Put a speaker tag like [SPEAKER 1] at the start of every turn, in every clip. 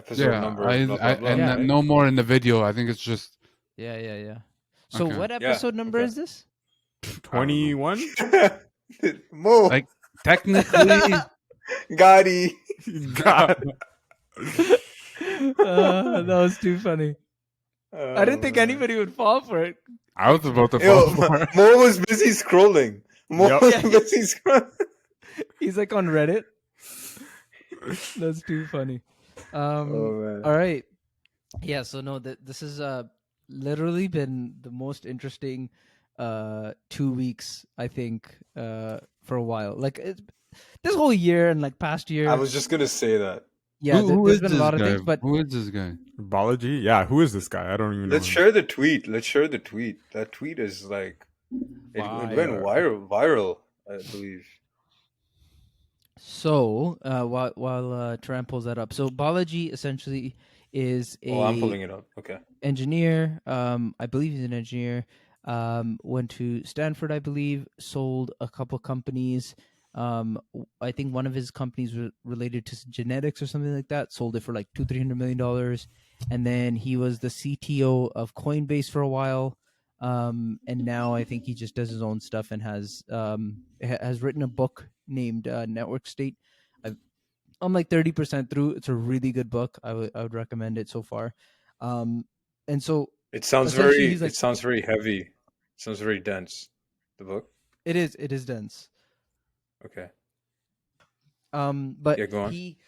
[SPEAKER 1] episode
[SPEAKER 2] Yeah,
[SPEAKER 1] number, blah blah blah.
[SPEAKER 2] and
[SPEAKER 1] Right?
[SPEAKER 2] no more in the video. I think it's just
[SPEAKER 3] Yeah. So
[SPEAKER 2] Okay.
[SPEAKER 3] what episode number
[SPEAKER 1] okay.
[SPEAKER 3] is this?
[SPEAKER 4] 21.
[SPEAKER 1] Mo,
[SPEAKER 2] like technically.
[SPEAKER 1] Gotti.
[SPEAKER 4] God.
[SPEAKER 3] That was too funny. I didn't think anybody would fall for it.
[SPEAKER 2] I was about to
[SPEAKER 1] Yo,
[SPEAKER 2] fall for it.
[SPEAKER 1] Mo was busy scrolling. Mo
[SPEAKER 4] Yup.
[SPEAKER 1] was busy scrolling.
[SPEAKER 3] He's like on Reddit. That's too funny.
[SPEAKER 1] Man.
[SPEAKER 3] All right. Yeah. So no, this has literally been the most interesting 2 weeks, I think, for a while. Like this whole year and like past year.
[SPEAKER 1] I was just gonna say that.
[SPEAKER 3] Yeah,
[SPEAKER 2] Who
[SPEAKER 3] there's
[SPEAKER 2] is
[SPEAKER 3] been
[SPEAKER 2] this
[SPEAKER 3] a lot of
[SPEAKER 2] guy?
[SPEAKER 3] things, but
[SPEAKER 2] Who is this guy?
[SPEAKER 4] Balaji? Yeah, who is this guy? I don't even know.
[SPEAKER 1] Let's
[SPEAKER 4] him.
[SPEAKER 1] share the tweet. That tweet is like it went viral, I believe.
[SPEAKER 3] so while Taran pulls that up, so Balaji essentially is
[SPEAKER 1] I'm
[SPEAKER 3] a
[SPEAKER 1] pulling it up. Okay.
[SPEAKER 3] engineer. I believe he's an engineer. Went to Stanford, I believe. Sold a couple companies. I think one of his companies was related to genetics or something like that. Sold it for like $200-300 million, and then he was the CTO of Coinbase for a while. And now I think he just does his own stuff and has written a book named Network State. I'm like 30% through. It's a really good book. I would recommend it so far. And so
[SPEAKER 1] It sounds
[SPEAKER 3] essentially,
[SPEAKER 1] very
[SPEAKER 3] he's like-
[SPEAKER 1] it sounds very heavy. It sounds very dense. The book.
[SPEAKER 3] it is dense.
[SPEAKER 1] Okay.
[SPEAKER 3] But
[SPEAKER 1] Yeah, go on.
[SPEAKER 3] he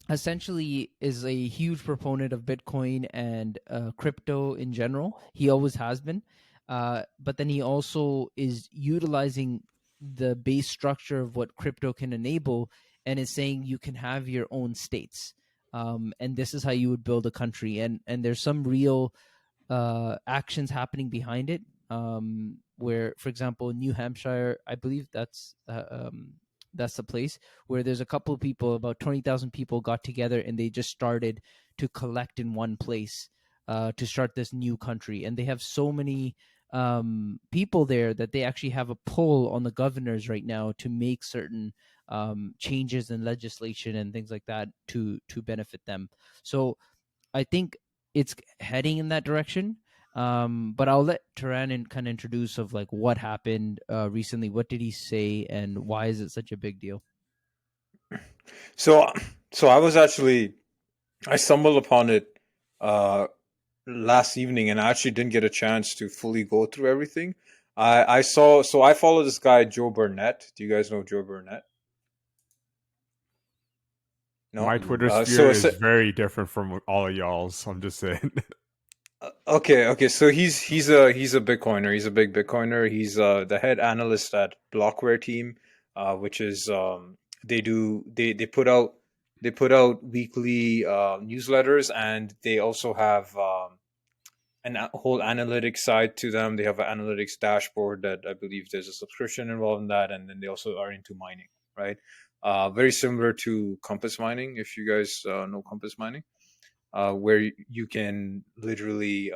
[SPEAKER 3] essentially is a huge proponent of Bitcoin and crypto in general. He always has been. But then he also is utilizing the base structure of what crypto can enable and is saying you can have your own states. And this is how you would build a country. And there's some real actions happening behind it. Where, for example, New Hampshire, I believe that's the place where there's a couple of people, about 20,000 people got together and they just started to collect in one place to start this new country. And they have so many people there that they actually have a pull on the governors right now to make certain changes in legislation and things like that to benefit them. So I think it's heading in that direction. But I'll let Taran kind of introduce of like what happened recently. What did he say, and why is it such a big deal?
[SPEAKER 1] So I stumbled upon it last evening, and I actually didn't get a chance to fully go through everything. I follow this guy Joe Burnett. Do you guys know Joe Burnett? No.
[SPEAKER 4] My Twitter
[SPEAKER 1] so
[SPEAKER 4] sphere
[SPEAKER 1] it's
[SPEAKER 4] is very different from all of y'all's. I'm just saying.
[SPEAKER 1] Okay. So he's a Bitcoiner. He's a big Bitcoiner. He's the head analyst at Blockware team, which is they put out weekly newsletters, and they also have a whole analytics side to them. They have an analytics dashboard that I believe there's a subscription involved in that, and then they also are into mining, right? Very similar to Compass Mining, if you guys know Compass Mining. Where you can literally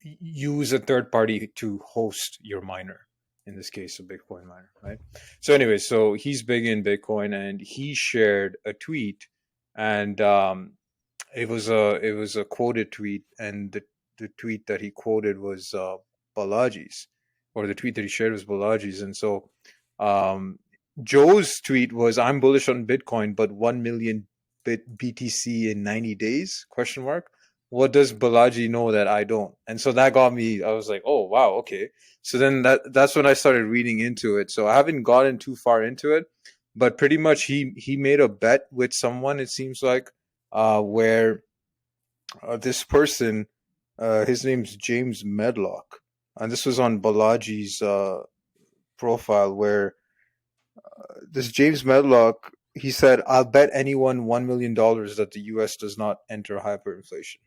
[SPEAKER 1] use a third party to host your miner, in this case a Bitcoin miner, right? So anyway, so he's big in Bitcoin, and he shared a tweet, and it was a quoted tweet, and the tweet that he quoted was Balaji's, or the tweet that he shared was Balaji's. And so Joe's tweet was, "I'm bullish on Bitcoin, but 1 million BTC in 90 days, question mark. What does Balaji know that I don't?" And so that got me, I was like, oh wow, okay. So then that's when I started reading into it. So I haven't gotten too far into it, but pretty much he made a bet with someone, it seems like, where this person, his name's James Medlock, and this was on Balaji's profile, where this James Medlock, he said, "I'll bet anyone $1 million that the U.S. does not enter hyperinflation."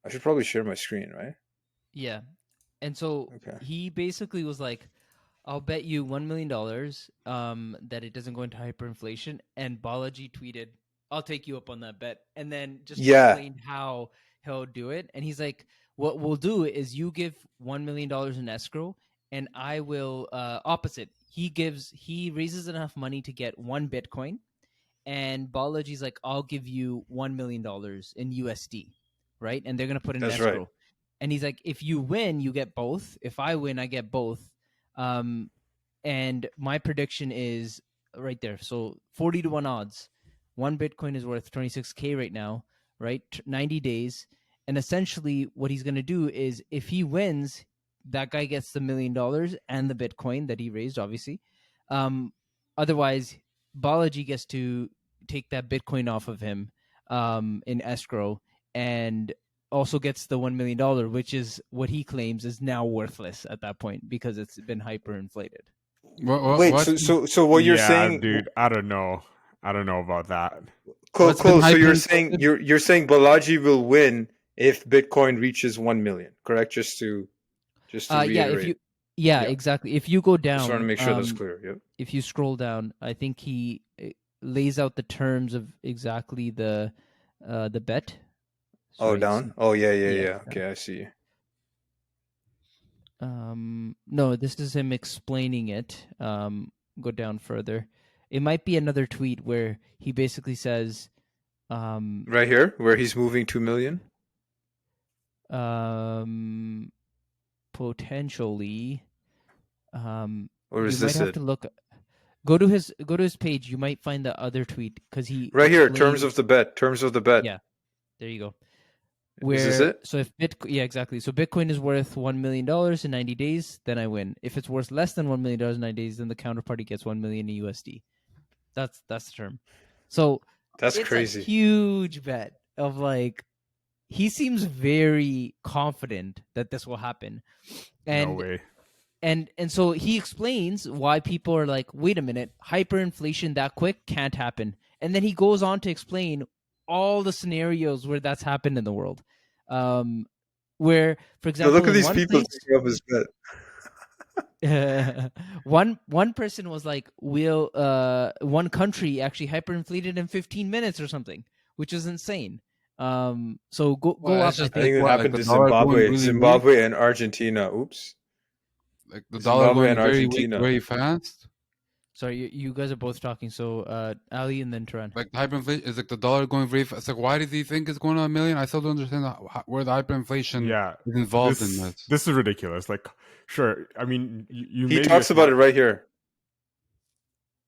[SPEAKER 1] I should probably share my screen, right?
[SPEAKER 3] Yeah. And so he basically was like, I'll bet you $1 million that it doesn't go into hyperinflation. And Balaji tweeted, I'll take you up on that bet. And then just explained how he'll do it. And he's like, what we'll do is you give $1 million in escrow, and I will opposite. He raises enough money to get 1 Bitcoin, and Balaji's like, I'll give you $1 million in USD, right? And they're gonna put it in
[SPEAKER 1] That's
[SPEAKER 3] escrow.
[SPEAKER 1] right.
[SPEAKER 3] And he's like, if you win, you get both. If I win, I get both. And my prediction is right there. So 40-1 odds. One Bitcoin is worth 26K right now, right? 90 days. And essentially what he's going to do is if he wins, that guy gets the $1 million and the Bitcoin that he raised, obviously. Otherwise, Balaji gets to take that Bitcoin off of him in escrow and also gets the $1 million, which is what he claims is now worthless at that point because it's been hyperinflated.
[SPEAKER 1] Wait,
[SPEAKER 2] What?
[SPEAKER 1] so what you're
[SPEAKER 4] Yeah,
[SPEAKER 1] saying,
[SPEAKER 4] dude, I don't know about that.
[SPEAKER 2] What's been
[SPEAKER 1] Cole, so you're
[SPEAKER 2] hyperinflated?
[SPEAKER 1] saying Balaji will win if Bitcoin reaches 1 million, correct? Just to
[SPEAKER 3] Yeah,
[SPEAKER 1] reiterate.
[SPEAKER 3] yeah,
[SPEAKER 1] Yeah.
[SPEAKER 3] exactly. If you go
[SPEAKER 1] Just want to
[SPEAKER 3] down,
[SPEAKER 1] make sure that's clear. Yep.
[SPEAKER 3] if you scroll down, I think he lays out the terms of exactly the bet.
[SPEAKER 1] Oh,
[SPEAKER 3] Sorry,
[SPEAKER 1] down. Oh, yeah.
[SPEAKER 3] yeah.
[SPEAKER 1] Okay, I see.
[SPEAKER 3] No, this is him explaining it. Go down further. It might be another tweet where he basically says,
[SPEAKER 1] Right here, where he's moving 2 million.
[SPEAKER 3] Potentially,
[SPEAKER 1] Or is
[SPEAKER 3] you might
[SPEAKER 1] this
[SPEAKER 3] have
[SPEAKER 1] it?
[SPEAKER 3] to look. Go to his page. You might find the other tweet because he
[SPEAKER 1] Right here, terms
[SPEAKER 3] explains.
[SPEAKER 1] of the bet. Terms of the bet.
[SPEAKER 3] Yeah, there you go.
[SPEAKER 1] Is this
[SPEAKER 3] Where
[SPEAKER 1] it?
[SPEAKER 3] so if yeah, exactly. So Bitcoin is worth $1 million in 90 days, then I win. If it's worth less than $1 million in 90 days, then the counterparty gets 1 million in USD. That's the term. So
[SPEAKER 1] That's
[SPEAKER 3] it's
[SPEAKER 1] crazy.
[SPEAKER 3] a huge bet of like he seems very confident that this will happen. And
[SPEAKER 4] No way.
[SPEAKER 3] and so he explains why people are like, wait a minute, hyperinflation that quick can't happen. And then he goes on to explain all the scenarios where that's happened in the world. Where, for
[SPEAKER 1] So
[SPEAKER 3] example,
[SPEAKER 1] look at
[SPEAKER 3] in
[SPEAKER 1] these
[SPEAKER 3] one
[SPEAKER 1] people
[SPEAKER 3] place,
[SPEAKER 1] taking up his bet.
[SPEAKER 3] one person was like, "Will one country actually hyperinflated in 15 minutes or something," which is insane. So go
[SPEAKER 2] Well,
[SPEAKER 3] up.
[SPEAKER 2] it's
[SPEAKER 3] I
[SPEAKER 2] just
[SPEAKER 1] I
[SPEAKER 3] think
[SPEAKER 1] think it
[SPEAKER 2] what, like
[SPEAKER 1] happened
[SPEAKER 2] the
[SPEAKER 1] to
[SPEAKER 2] dollar going really weak,
[SPEAKER 1] Zimbabwe and Argentina. Oops.
[SPEAKER 2] like the dollar
[SPEAKER 1] Zimbabwe
[SPEAKER 2] going
[SPEAKER 1] and
[SPEAKER 2] very weak,
[SPEAKER 1] Argentina.
[SPEAKER 2] very fast.
[SPEAKER 3] sorry, you guys are both talking. So Ali and then Turan.
[SPEAKER 2] Like the hyperinflation is like the dollar going very fast. It's like, why does he think it's going to a million? I still don't understand where the hyperinflation
[SPEAKER 4] Yeah,
[SPEAKER 2] is involved in
[SPEAKER 4] this
[SPEAKER 2] this.
[SPEAKER 4] this is ridiculous. Like, sure, I mean, you
[SPEAKER 1] He
[SPEAKER 4] maybe
[SPEAKER 1] talks about it right here.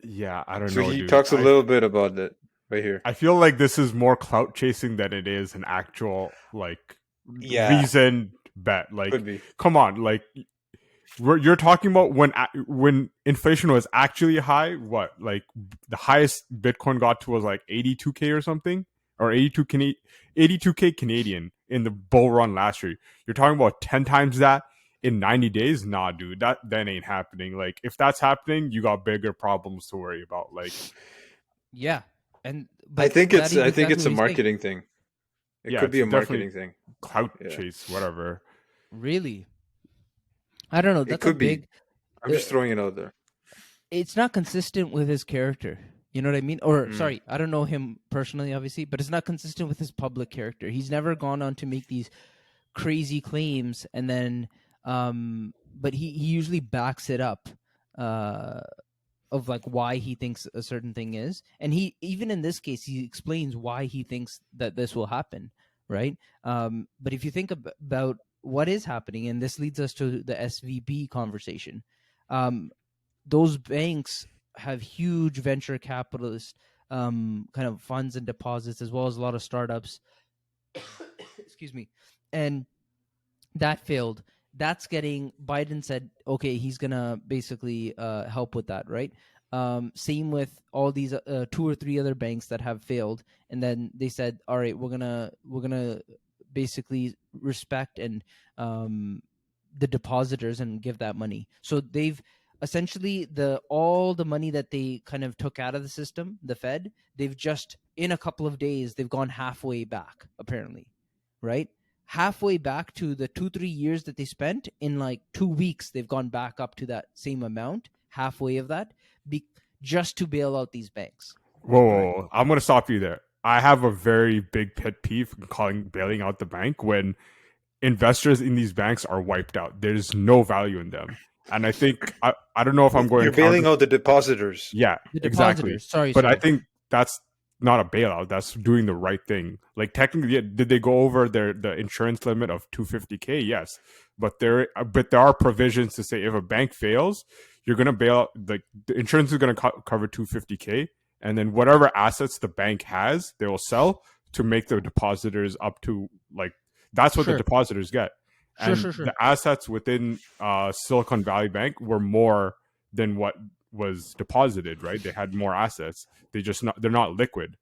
[SPEAKER 4] Yeah, I don't
[SPEAKER 1] So
[SPEAKER 4] know,
[SPEAKER 1] he
[SPEAKER 4] dude.
[SPEAKER 1] talks a little bit about that right here.
[SPEAKER 4] I feel like this is more clout chasing than it is an actual like
[SPEAKER 1] Yeah,
[SPEAKER 4] reasoned bet. Like,
[SPEAKER 1] could be.
[SPEAKER 4] come on, like you're talking about when inflation was actually high. What, like the highest Bitcoin got to was like 82K or something, or 82K Canadian in the bull run last year. You're talking about 10 times that in 90 days. Nah, dude, that ain't happening. Like, if that's happening, you got bigger problems to worry about. Like,
[SPEAKER 3] Yeah, and
[SPEAKER 1] I
[SPEAKER 3] but
[SPEAKER 1] think
[SPEAKER 3] that
[SPEAKER 1] it's
[SPEAKER 3] is
[SPEAKER 1] I think
[SPEAKER 3] exactly
[SPEAKER 1] it's
[SPEAKER 3] what
[SPEAKER 1] a
[SPEAKER 3] he's saying.
[SPEAKER 1] marketing thing. It
[SPEAKER 4] yeah,
[SPEAKER 1] could
[SPEAKER 4] it's
[SPEAKER 1] be a
[SPEAKER 4] definitely
[SPEAKER 1] marketing thing.
[SPEAKER 4] clout
[SPEAKER 1] Yeah.
[SPEAKER 4] chase, whatever.
[SPEAKER 3] Really, I don't know.
[SPEAKER 1] It
[SPEAKER 3] That's a
[SPEAKER 1] could be.
[SPEAKER 3] big.
[SPEAKER 1] I'm just throwing it out there.
[SPEAKER 3] It's not consistent with his character. You know what I mean? Or
[SPEAKER 1] Mm.
[SPEAKER 3] sorry, I don't know him personally, obviously, but it's not consistent with his public character. He's never gone on to make these crazy claims, and then, but he usually backs it up, of like why he thinks a certain thing is, and he even in this case he explains why he thinks that this will happen, right? But if you think about what is happening, and this leads us to the SVB conversation. Those banks have huge venture capitalist kind of funds and deposits, as well as a lot of startups. Excuse me. And that failed. That's getting Biden said, okay, he's gonna basically help with that, right? Same with all these 2 or 3 other banks that have failed, and then they said, all right, we're gonna basically respect and the depositors and give that money. So they've essentially all the money that they kind of took out of the system, the Fed, they've just in a couple of days they've gone halfway back, apparently, right? Halfway back to the 2-3 years that they spent. In like 2 weeks they've gone back up to that same amount, halfway of that, just to bail out these banks.
[SPEAKER 4] Whoa, I'm gonna stop you there. I have a very big pet peeve in calling bailing out the bank when investors in these banks are wiped out. There's no value in them. And I think I don't know if I'm going
[SPEAKER 1] You're
[SPEAKER 4] to
[SPEAKER 1] bailing
[SPEAKER 4] counter.
[SPEAKER 1] out the depositors.
[SPEAKER 4] Yeah,
[SPEAKER 3] The
[SPEAKER 4] exactly.
[SPEAKER 3] depositors. Sorry.
[SPEAKER 4] But I think that's not a bailout. That's doing the right thing. Like technically, did they go over the insurance limit of 250K? Yes, but there are provisions to say if a bank fails, you're gonna bail out. Like the insurance is gonna cover 250K, and then whatever assets the bank has, they will sell to make the depositors up to like that's what the
[SPEAKER 3] Sure.
[SPEAKER 4] depositors get.
[SPEAKER 3] Sure,
[SPEAKER 4] And
[SPEAKER 3] sure, sure.
[SPEAKER 4] the assets within Silicon Valley Bank were more than what was deposited. Right? They had more assets. They're not liquid.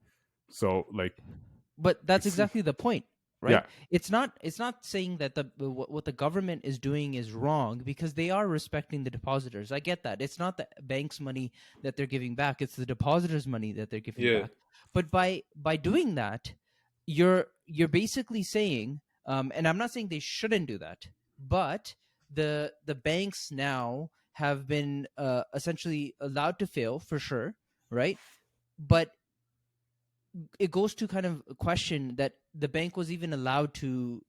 [SPEAKER 4] So like,
[SPEAKER 3] But that's exactly the point, right?
[SPEAKER 4] yeah,
[SPEAKER 3] It's not saying that what the government is doing is wrong, because they are respecting the depositors. I get that. It's not the bank's money that they're giving back, it's the depositors' money that they're giving
[SPEAKER 1] Yeah.
[SPEAKER 3] back. But by doing that, you're basically saying, and I'm not saying they shouldn't do that, but the banks now have been essentially allowed to fail for sure, right? But it goes to kind of question that the bank was even allowed to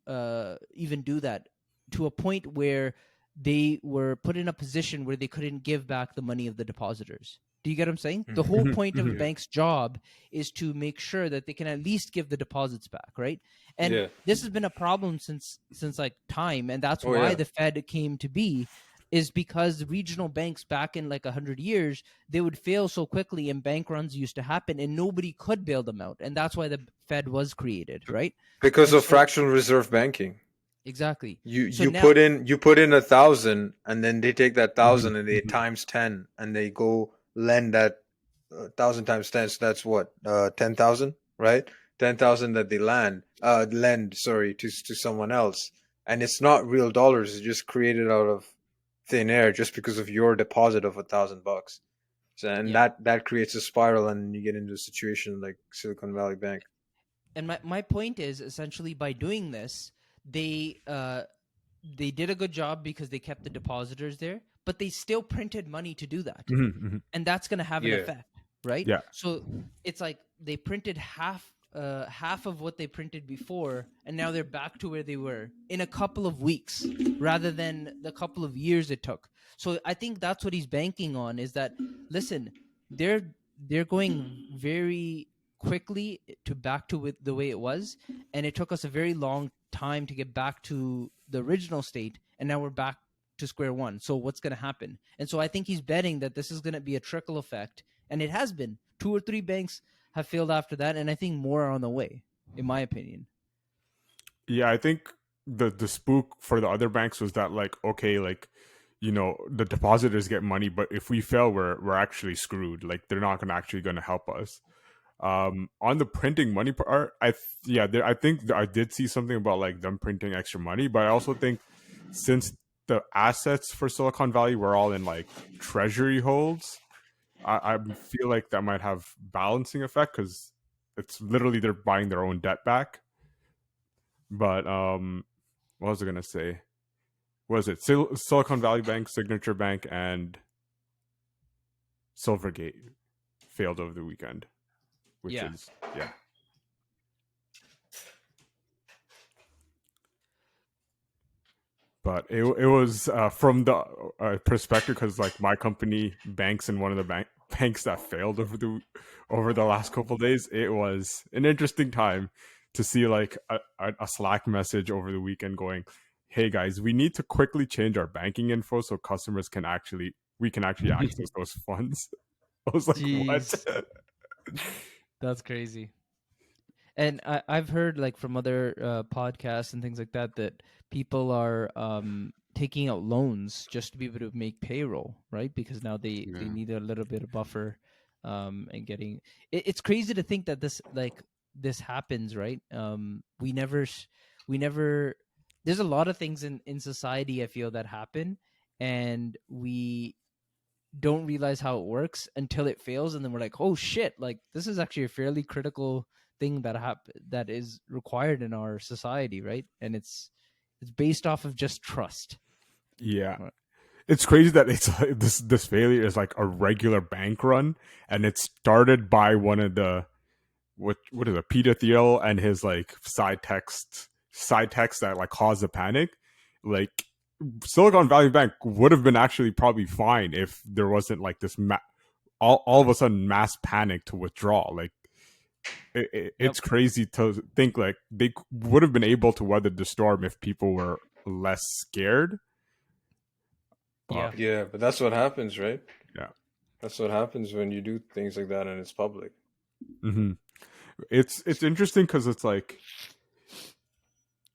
[SPEAKER 3] even do that, to a point where they were put in a position where they couldn't give back the money of the depositors. Do you get what I'm saying? The whole point of a
[SPEAKER 1] Mhm.
[SPEAKER 3] bank's job is to make sure that they can at least give the deposits back, right? And
[SPEAKER 1] Yeah.
[SPEAKER 3] this has been a problem since like time, and that's
[SPEAKER 1] Oh,
[SPEAKER 3] why
[SPEAKER 1] yeah.
[SPEAKER 3] the Fed came to be, is because regional banks back in like 100 years, they would fail so quickly and bank runs used to happen and nobody could bail them out. And that's why the Fed was created, right?
[SPEAKER 1] Because
[SPEAKER 3] And
[SPEAKER 1] of
[SPEAKER 3] so
[SPEAKER 1] fractional reserve banking.
[SPEAKER 3] exactly.
[SPEAKER 1] You
[SPEAKER 3] So
[SPEAKER 1] you
[SPEAKER 3] now
[SPEAKER 1] put in 1,000, and then they take that 1,000 and they
[SPEAKER 4] Mhm.
[SPEAKER 1] times 10, and they go lend that 1,000 times 10. So that's what 10,000, right? 10,000 that they lend, sorry, to someone else, and it's not real dollars. It's just created out of thin air just because of your deposit of $1,000. So, and
[SPEAKER 3] Yeah.
[SPEAKER 1] that creates a spiral, and you get into a situation like Silicon Valley Bank.
[SPEAKER 3] And my point is, essentially, by doing this, they did a good job because they kept the depositors there, but they still printed money to do that.
[SPEAKER 4] Mhm, mhm.
[SPEAKER 3] And that's going to have an
[SPEAKER 1] Yeah.
[SPEAKER 3] effect, right?
[SPEAKER 4] Yeah.
[SPEAKER 3] So it's like they printed half of what they printed before, and now they're back to where they were in a couple of weeks rather than the couple of years it took. So I think that's what he's banking on, is that, listen, they're going very quickly to back to the way it was, and it took us a very long time to get back to the original state, and now we're back to square one. So what's going to happen? And so I think he's betting that this is going to be a trickle effect, and it has been. 2 or 3 banks have failed after that, and I think more are on the way, in my opinion.
[SPEAKER 4] Yeah, I think the spook for the other banks was that like, okay, like, the depositors get money, but if we fail, we're actually screwed. Like they're not gonna help us. On the printing money part, I think I did see something about like them printing extra money, but I also think since the assets for Silicon Valley were all in like treasury holds, I feel like that might have balancing effect because it's literally they're buying their own debt back. But what was I gonna say? What was it Silicon Valley Bank, Signature Bank, and Silvergate failed over the weekend, which
[SPEAKER 3] Yeah.
[SPEAKER 4] is yeah. But it was from the perspective because like my company banks in one of the banks that failed over the last couple of days. It was an interesting time to see like a Slack message over the weekend going, "Hey guys, we need to quickly change our banking info so customers we can actually access those funds." I was like,
[SPEAKER 3] Jeez.
[SPEAKER 4] "What?"
[SPEAKER 3] That's crazy. And I've heard like from other podcasts and things like that that people are taking out loans just to be able to make payroll, right? Because now they
[SPEAKER 2] Yeah.
[SPEAKER 3] need a little bit of buffer, and getting it's crazy to think that this happens, right? We never there's a lot of things in society I feel that happen, and we don't realize how it works until it fails, and then we're like, oh shit, like this is actually a fairly critical thing that is required in our society, right? And it's based off of just trust.
[SPEAKER 4] Yeah.
[SPEAKER 3] Right.
[SPEAKER 4] It's crazy that it's this failure is like a regular bank run, and it started by one of the what is it, Peter Thiel and his like side text that like caused the panic. Like Silicon Valley Bank would have been actually probably fine if there wasn't like this all of a sudden mass panic to withdraw. Like it's crazy to think like they would have been able to weather the storm if people were less scared.
[SPEAKER 3] Yeah.
[SPEAKER 1] Yeah, but that's what happens, right?
[SPEAKER 4] Yeah.
[SPEAKER 1] That's what happens when you do things like that and it's public.
[SPEAKER 4] Mm-hmm. It's interesting because it's like,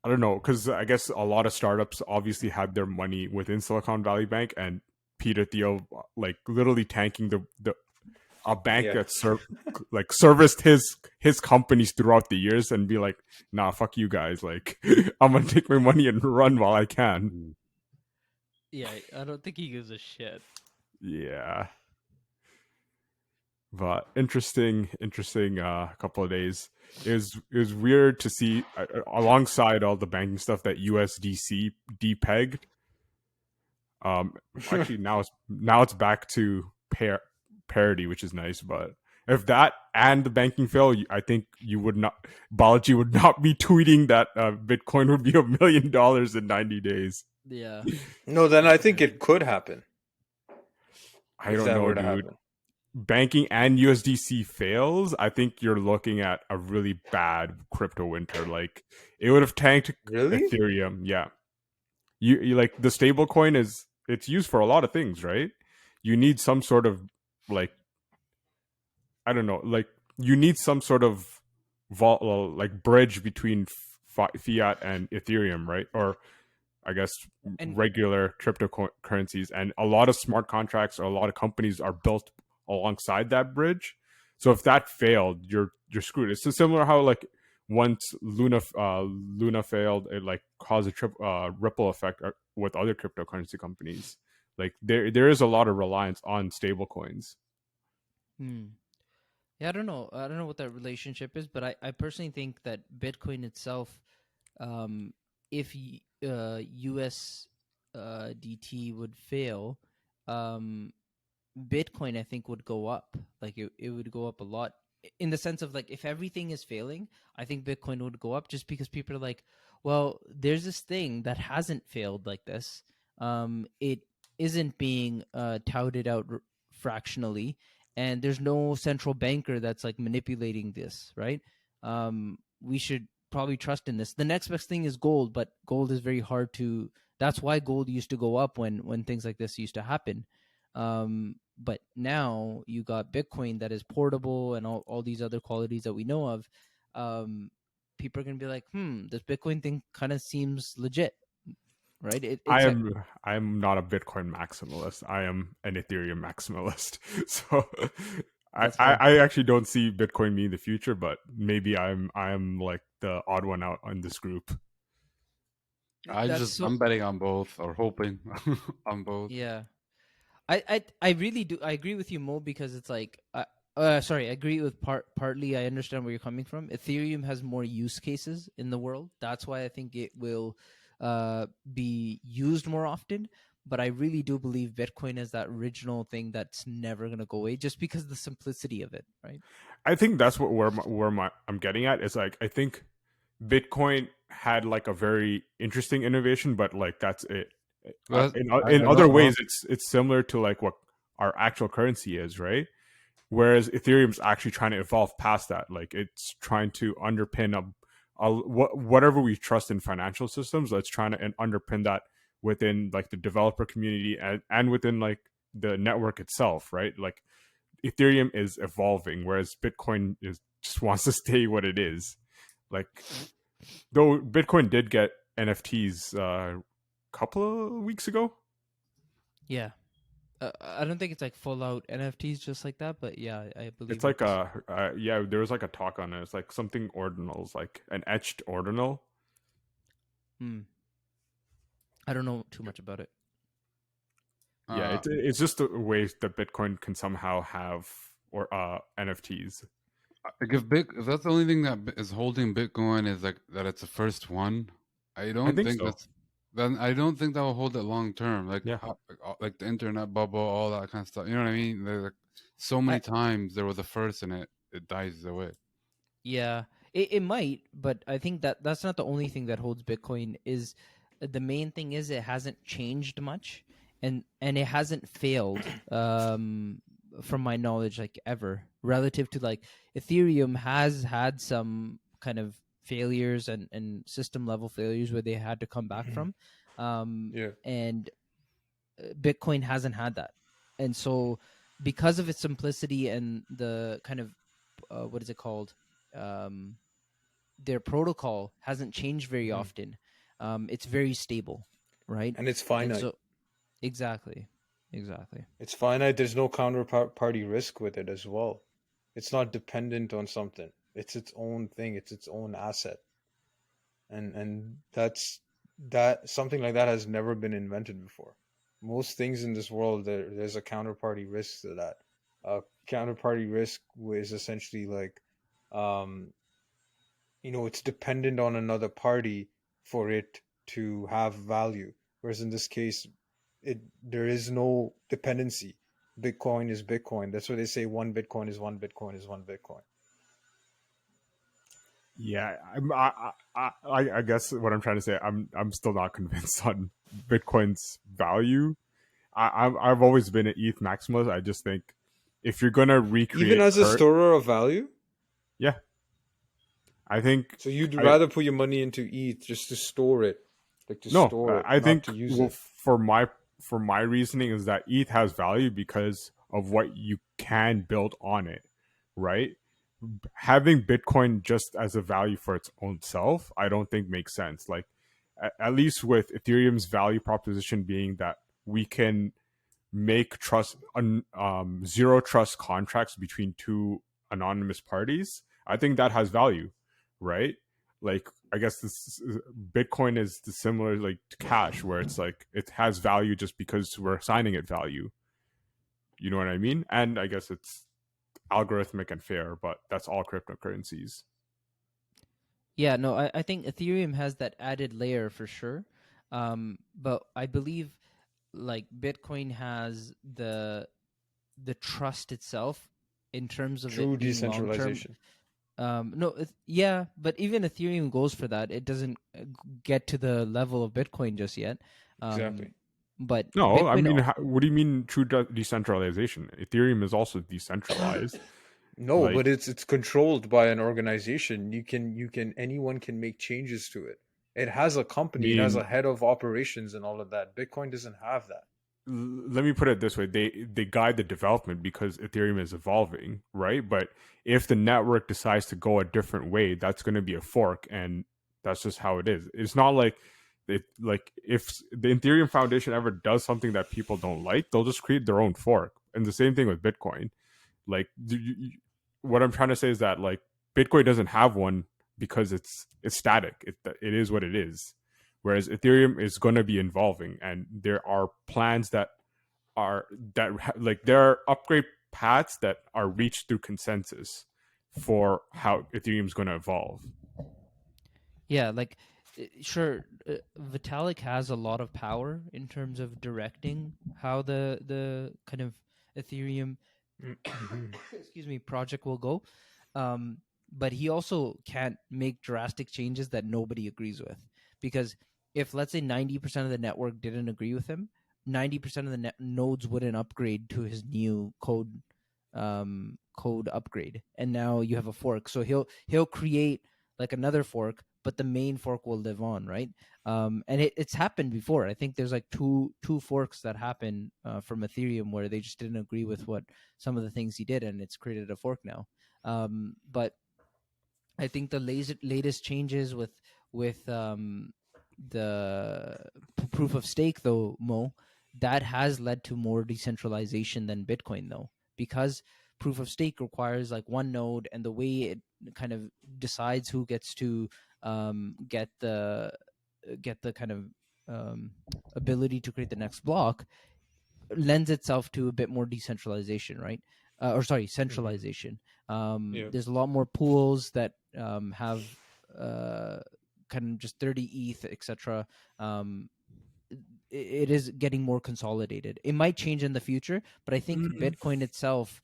[SPEAKER 4] I don't know, because I guess a lot of startups obviously had their money within Silicon Valley Bank, and Peter Thiel like literally tanking the a bank
[SPEAKER 1] Yeah.
[SPEAKER 4] that like serviced his companies throughout the years and be like, nah, fuck you guys, like I'm gonna take my money and run while I can.
[SPEAKER 3] Yeah, I don't think he gives a shit.
[SPEAKER 4] Yeah. But interesting couple of days. It was weird to see alongside all the banking stuff that USDC depegged. Actually now it's back to parity, which is nice. But if that and the banking fail, I think you would not, Balaji would not be tweeting that Bitcoin would be $1 million in 90 days.
[SPEAKER 3] Yeah.
[SPEAKER 1] No, then I think it could happen
[SPEAKER 4] I
[SPEAKER 1] if
[SPEAKER 4] don't
[SPEAKER 1] that
[SPEAKER 4] know,
[SPEAKER 1] were to
[SPEAKER 4] dude.
[SPEAKER 1] happen.
[SPEAKER 4] Banking and USDC fails, I think you're looking at a really bad crypto winter. Like it would have tanked
[SPEAKER 1] Really?
[SPEAKER 4] Ethereum. Yeah, you like the stable coin it's used for a lot of things, right? You need some sort of like, I don't know, like you need some sort of like bridge between fiat and Ethereum, right? Or I guess
[SPEAKER 3] And
[SPEAKER 4] regular cryptocurrencies, and a lot of smart contracts or a lot of companies are built alongside that bridge. So if that failed, you're screwed. It's so similar how like once Luna failed, it like caused a ripple effect with other cryptocurrency companies. Like there is a lot of reliance on stable coins.
[SPEAKER 3] yeah, I don't know. I don't know what that relationship is, but I personally think that Bitcoin itself, if US DT would fail, um, Bitcoin I think would go up. Like it would go up a lot in the sense of like if everything is failing, I think Bitcoin would go up just because people are like, well, there's this thing that hasn't failed like this. It isn't being touted out fractionally, and there's no central banker that's like manipulating this, right? We should probably trust in this. The next best thing is gold, but gold is very hard to. That's why gold used to go up when things like this used to happen. But now you got Bitcoin that is portable and all these other qualities that we know of. People are gonna be like, this Bitcoin thing kind of seems legit, right?
[SPEAKER 4] I
[SPEAKER 3] It's
[SPEAKER 4] am not a Bitcoin maximalist. I am an Ethereum maximalist. So
[SPEAKER 3] that's fair.
[SPEAKER 4] I actually don't see Bitcoin being the future, but maybe I'm like the odd one out on this group.
[SPEAKER 3] That's so
[SPEAKER 2] I'm betting on both or hoping on both.
[SPEAKER 3] yeah. I really do. I agree with you, Mo, because it's like, sorry, I agree with partly. I understand where you're coming from. Ethereum has more use cases in the world. That's why I think it will be used more often. But I really do believe Bitcoin is that original thing that's never gonna go away, just because of the simplicity of it, right?
[SPEAKER 4] I think that's where I'm getting at is like, I think Bitcoin had like a very interesting innovation, but like that's it.
[SPEAKER 2] Well,
[SPEAKER 4] In
[SPEAKER 2] I
[SPEAKER 4] other
[SPEAKER 2] know.
[SPEAKER 4] ways, it's similar to like what our actual currency is, right? Whereas Ethereum's actually trying to evolve past that. Like it's trying to underpin whatever we trust in financial systems. It's trying to underpin that within like the developer community and within like the network itself, right? Like Ethereum is evolving, whereas Bitcoin is just wants to stay what it is. Like though Bitcoin did get NFTs a couple of weeks ago.
[SPEAKER 3] Yeah. I don't think it's like full out NFTs just like that, but yeah, I believe
[SPEAKER 4] It's like
[SPEAKER 3] it's.
[SPEAKER 4] yeah, there was like a talk on it. It's like something ordinals, like an etched ordinal.
[SPEAKER 3] Hmm. I don't know too much about it.
[SPEAKER 4] Yeah,
[SPEAKER 2] Uh,
[SPEAKER 4] it's just a way that Bitcoin can somehow have or NFTs.
[SPEAKER 2] like if that's the only thing that is holding Bitcoin is like that it's the first one. I
[SPEAKER 4] I
[SPEAKER 2] don't
[SPEAKER 4] think
[SPEAKER 2] think
[SPEAKER 4] so.
[SPEAKER 2] that's then I don't think that will hold it long term. Like
[SPEAKER 4] Yeah,
[SPEAKER 2] like the internet bubble, all that kind of stuff. You know what I mean? There's like so many
[SPEAKER 3] I
[SPEAKER 2] times there was a first and it dies away.
[SPEAKER 3] Yeah, it might, but I think that that's not the only thing that holds Bitcoin. Is the main thing is it hasn't changed much, and it hasn't failed. from my knowledge, like ever, relative to like Ethereum has had some kind of failures and system level failures where they had to come back from,
[SPEAKER 1] Yeah.
[SPEAKER 3] and Bitcoin hasn't had that. And so because of its simplicity and the kind of what is it called, their protocol hasn't changed very often. It's very stable, right?
[SPEAKER 1] And it's
[SPEAKER 3] And
[SPEAKER 1] finite.
[SPEAKER 3] so exactly.
[SPEAKER 1] It's finite. There's no counterparty risk with it as well. It's not dependent on something. It's its own thing. It's its own asset. And that something like that has never been invented before. Most things in this world, there's a counterparty risk to that. Counterparty risk is essentially like, um, it's dependent on another party for it to have value. Whereas in this case, there is no dependency. Bitcoin is Bitcoin. That's why they say one Bitcoin is one Bitcoin is one Bitcoin.
[SPEAKER 4] Yeah, I guess what I'm trying to say, I'm still not convinced on Bitcoin's value. I've always been an ETH maximalist. I just think if you're gonna
[SPEAKER 1] Even
[SPEAKER 4] recreate
[SPEAKER 1] as a storer of value,
[SPEAKER 4] yeah, I think
[SPEAKER 1] so you'd
[SPEAKER 4] I
[SPEAKER 1] rather put your money into ETH just to store it, like to
[SPEAKER 4] no,
[SPEAKER 1] store it,
[SPEAKER 4] I
[SPEAKER 1] not
[SPEAKER 4] think
[SPEAKER 1] to use it.
[SPEAKER 4] for my reasoning is that ETH has value because of what you can build on it, right? Having Bitcoin just as a value for its own self, I don't think makes sense. Like at least with Ethereum's value proposition being that we can make zero trust contracts between two anonymous parties, I think that has value, right? Like I guess this Bitcoin is similar like to cash, where it's like it has value just because we're assigning it value. You know what I mean? And I guess it's algorithmic and fair, but that's all cryptocurrencies.
[SPEAKER 3] Yeah, no, I think Ethereum has that added layer for sure. But I believe like Bitcoin has the trust itself in terms of
[SPEAKER 1] True
[SPEAKER 3] it being long term.
[SPEAKER 1] decentralization.
[SPEAKER 3] No, yeah, but even Ethereum goes for that. It doesn't get to the level of Bitcoin just yet.
[SPEAKER 1] Exactly.
[SPEAKER 3] But
[SPEAKER 4] No, I
[SPEAKER 3] Bitcoin,
[SPEAKER 4] mean, what do you mean true decentralization? Ethereum is also decentralized.
[SPEAKER 1] No,
[SPEAKER 4] Like,
[SPEAKER 1] but it's controlled by an organization. Anyone can make changes to it. It has a
[SPEAKER 4] I
[SPEAKER 1] company, it has a
[SPEAKER 4] mean,
[SPEAKER 1] head of operations and all of that. Bitcoin doesn't have that.
[SPEAKER 4] let me put it this way: they guide the development because Ethereum is evolving, right? But if the network decides to go a different way, that's going to be a fork, and that's just how it is. It's not like if the Ethereum Foundation ever does something that people don't like, they'll just create their own fork. And the same thing with Bitcoin. Like, what I'm trying to say is that like Bitcoin doesn't have one because it's static. It is what it is. Whereas Ethereum is going to be evolving, and there are plans like there are upgrade paths that are reached through consensus for how Ethereum is going to evolve.
[SPEAKER 3] yeah, like sure, Vitalik has a lot of power in terms of directing how the kind of Ethereum excuse me project will go. Um, but he also can't make drastic changes that nobody agrees with, because if let's say 90% of the network didn't agree with him, 90% of the nodes wouldn't upgrade to his new code upgrade, and now you have a fork. So he'll create like another fork, but the main fork will live on, right? And it's happened before. I think there's like two forks that happen from Ethereum where they just didn't agree with what some of the things he did, and it's created a fork now. But I think the latest changes with the proof of stake, though, Mo, that has led to more decentralization than Bitcoin, though, because proof of stake requires like one node, and the way it kind of decides who gets to get the kind of ability to create the next block lends itself to a bit more decentralization, right? Or sorry,
[SPEAKER 1] Mm-hmm.
[SPEAKER 3] centralization.
[SPEAKER 1] Yeah.
[SPEAKER 3] There's a lot more pools that have kind of just 30 ETH, etc. It is getting more consolidated. It might change in the future, but I think Bitcoin itself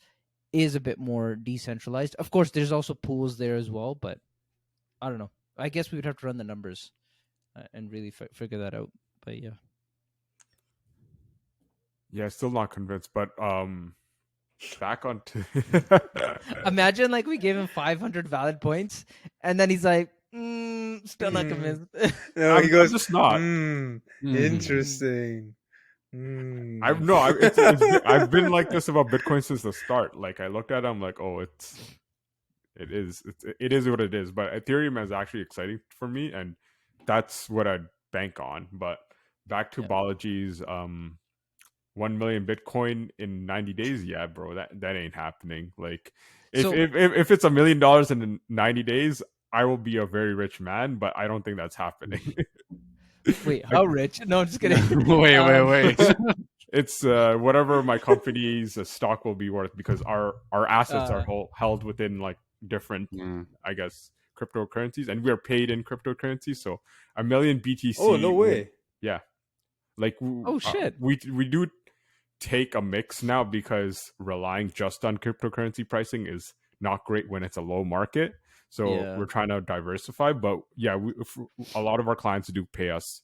[SPEAKER 3] is a bit more decentralized. Of course, there's also pools there as well, but I don't know. I guess we would have to run the numbers and really figure that out. But yeah.
[SPEAKER 4] Yeah, still not convinced, but back on.
[SPEAKER 3] Imagine like we gave him 500 valid points, and then he's like, still not convinced.
[SPEAKER 1] No, he
[SPEAKER 4] I'm
[SPEAKER 1] goes,
[SPEAKER 4] just not.
[SPEAKER 1] interesting.
[SPEAKER 4] I've no, I've been like this about Bitcoin since the start. Like I looked at it, I'm like, oh, it is what it is. But Ethereum is actually exciting for me, and that's what I'd bank on. But back to Balaji's 1 million Bitcoin in 90 days, yeah, bro, that ain't happening. Like if it's $1 million in 90 days, I will be a very rich man, but I don't think that's happening.
[SPEAKER 3] Wait, how rich? No, I'm just kidding.
[SPEAKER 2] Wait.
[SPEAKER 4] It's whatever my company's stock will be worth, because our assets are held within like different, I guess, cryptocurrencies, and we are paid in cryptocurrency. So 1 million BTC.
[SPEAKER 1] Oh, no way.
[SPEAKER 4] Yeah, like
[SPEAKER 3] oh shit.
[SPEAKER 4] We do take a mix now, because relying just on cryptocurrency pricing is not great when it's a low market. So we're trying to diversify, but yeah, a lot of our clients do pay us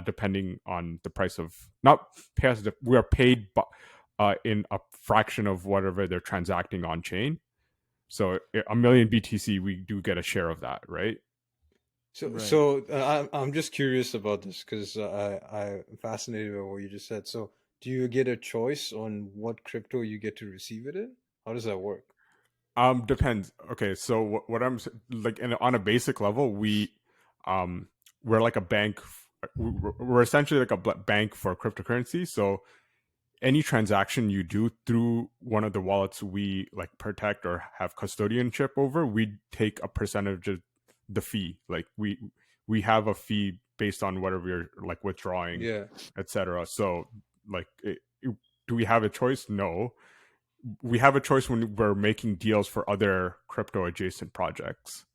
[SPEAKER 4] depending on the price of, not pay us, we are paid in a fraction of whatever they're transacting on chain. So 1 million BTC, we do get a share of that, right?
[SPEAKER 1] So I'm just curious about this, because I'm fascinated by what you just said. So do you get a choice on what crypto you get to receive it in? How does that work?
[SPEAKER 4] Depends. Okay, so what I'm like, on a basic level, we're like a bank. We're essentially like a bank for cryptocurrency. So any transaction you do through one of the wallets we like protect or have custodianship over, we take a percentage of the fee. Like we have a fee based on whatever you're like withdrawing, etc. So like, do we have a choice? No. We have a choice when we're making deals for other crypto adjacent projects.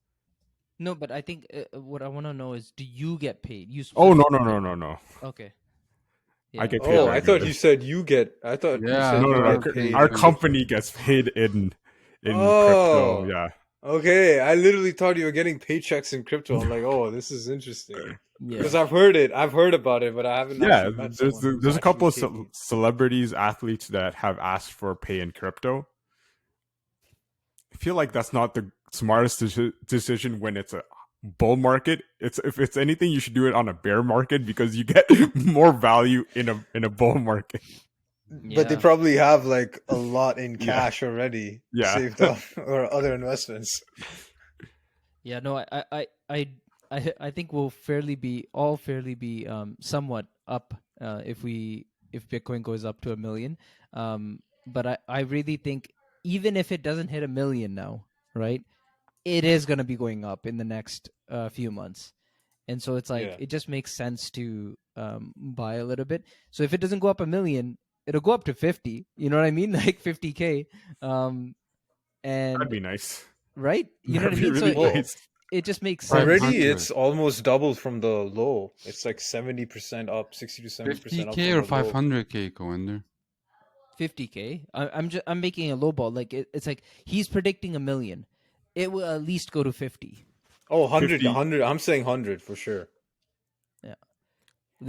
[SPEAKER 3] No, but I think what I want to know is, do you get paid?
[SPEAKER 4] Oh, no.
[SPEAKER 3] Okay.
[SPEAKER 4] Yeah. I get
[SPEAKER 1] paid. Oh, I thought you said you get. I thought you said
[SPEAKER 4] no. Our company gets paid in crypto. Yeah.
[SPEAKER 1] Okay, I literally thought you were getting paychecks in crypto. I'm like, oh, this is interesting. Because I've heard about it, but I haven't.
[SPEAKER 4] Yeah, there's a couple of celebrities, athletes that have asked for pay in crypto. I feel like that's not the smartest decision when it's a bull market. If it's anything, you should do it on a bear market, because you get more value in a bull market.
[SPEAKER 1] But they probably have like a lot in cash already saved up, or other investments.
[SPEAKER 3] Yeah, no, I think we'll fairly be somewhat up if Bitcoin goes up to 1 million. But I really think even if it doesn't hit 1 million now, right, it is going to be going up in the next few months. And so it's like, it just makes sense to buy a little bit. So if it doesn't go up 1 million, it'll go up to 50. You know what I mean? Like 50K. And
[SPEAKER 4] that'd be nice,
[SPEAKER 3] right? You know what I mean?
[SPEAKER 4] Really
[SPEAKER 3] so
[SPEAKER 4] nice.
[SPEAKER 3] it just makes sense.
[SPEAKER 1] Already, it's almost doubled from the low. It's like 70% up, 60 to 70% up.
[SPEAKER 2] 50K or 500K, Coender?
[SPEAKER 3] 50K. I'm making a low ball. Like it's like he's predicting 1 million. It will at least go to 50.
[SPEAKER 1] Oh, 100. I'm saying 100 for sure.
[SPEAKER 3] Yeah.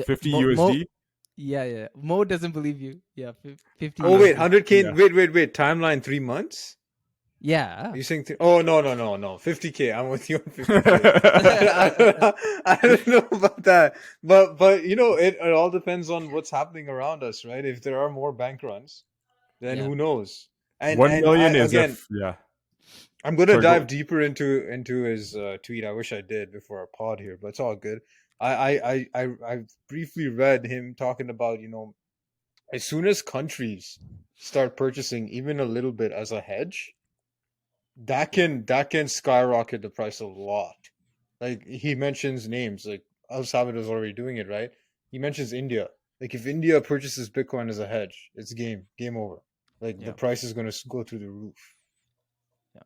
[SPEAKER 4] 50 USD.
[SPEAKER 3] Yeah. Mo doesn't believe you. Yeah, 50.
[SPEAKER 1] Oh wait, 100K. Yeah. Wait. Timeline 3 months.
[SPEAKER 3] Yeah.
[SPEAKER 1] You saying? Oh no. 50K. I'm with you on 50K. I don't know about that, but you know, it all depends on what's happening around us, right? If there are more bank runs, then who knows? And
[SPEAKER 4] 1 million is again.
[SPEAKER 1] I'm gonna dive deeper into his tweet. I wish I did before our pod here, but it's all good. I briefly read him talking about, you know, as soon as countries start purchasing even a little bit as a hedge, that can skyrocket the price a lot. Like he mentions names, like Al Sabit is already doing it, right? He mentions India. Like if India purchases Bitcoin as a hedge, it's game over. Like the price is going to go through the roof.
[SPEAKER 3] Yeah,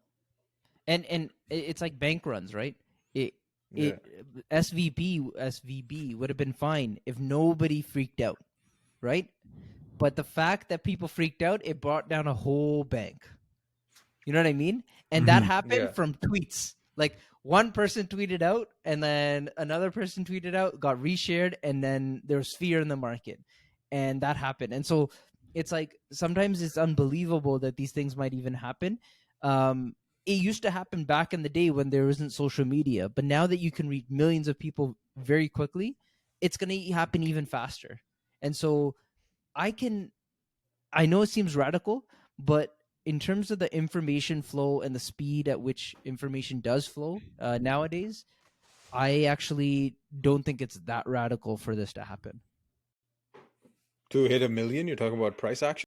[SPEAKER 3] and it's like bank runs, right? SVB would have been fine if nobody freaked out, right? But the fact that people freaked out, it brought down a whole bank. You know what I mean? And that happened from tweets. Like one person tweeted out, and then another person tweeted out, got reshared, and then there was fear in the market, and that happened. And so it's like sometimes it's unbelievable that these things might even happen. It used to happen back in the day when there wasn't social media, but now that you can reach millions of people very quickly, it's going to happen even faster. And so I know it seems radical, but in terms of the information flow and the speed at which information does flow nowadays, I actually don't think it's that radical for this to happen.
[SPEAKER 1] To hit 1 million, you're talking about price action?